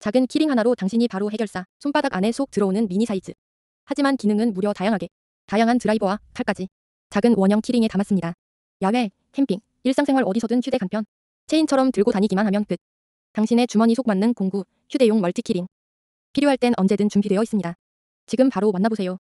작은 키링 하나로 당신이 바로 해결사. 손바닥 안에 쏙 들어오는 미니 사이즈. 하지만 기능은 무려 다양하게. 다양한 드라이버와 칼까지. 작은 원형 키링에 담았습니다. 야외, 캠핑, 일상생활 어디서든 휴대 간편. 체인처럼 들고 다니기만 하면 끝. 당신의 주머니 속 맞는 공구, 휴대용 멀티 키링. 필요할 땐 언제든 준비되어 있습니다. 지금 바로 만나보세요.